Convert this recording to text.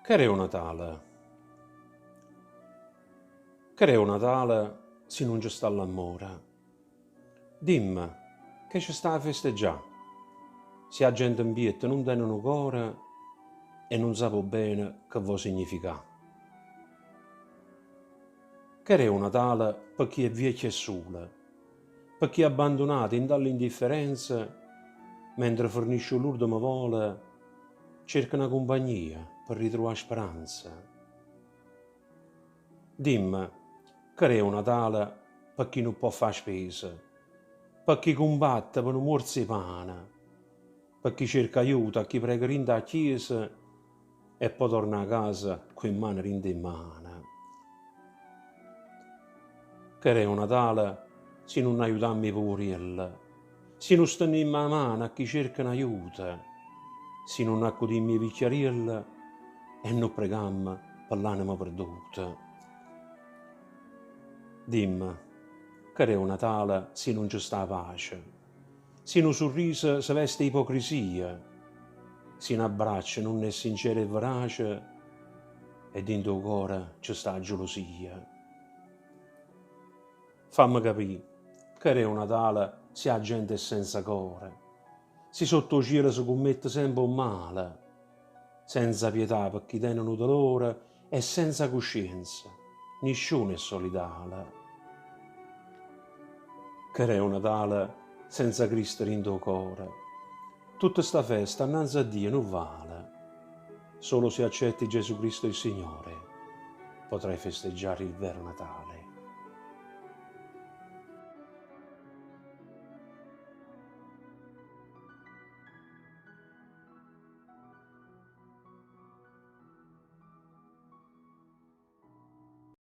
Creo Natale. Creo Natale se non ci sta l'amore. Dimmi che ci sta a festeggiare. Se la gente in pietta non tengono cuore e non sapo bene che vuol significare. Creo Natale per chi è vecchio e solo, per chi è abbandonato in dall'indifferenza, mentre fornisce l'ultima vola, cerca una compagnia per ritrovare speranza. Dimmi, creo Natale per chi non può fare spese, per chi combatte per non morsi pane, per chi cerca aiuto a chi prega rinda a chiesa e poi torna a casa con mano rinda in mano. Creo Natale se non aiutammi pure se non stanno in mano a chi cercano aiuto, se non accudimmi i picchiarielli e non pregammo per l'anima perduta. Dimmi, creo Natale se non ci sta pace, se un sorriso si veste ipocrisia, se un abbraccio non è sincero e verace e dentro il cuore ci sta gelosia. Fammi capire, creo Natale se la gente è senza cuore, se sotto cielo si commette sempre un male, senza pietà per chi tengono dolore e senza coscienza, nessuno è solidale. Creo Natale senza Cristo in tuo cuore. Tutta sta festa innanzi a Dio non vale. Solo se accetti Gesù Cristo il Signore potrai festeggiare il vero Natale.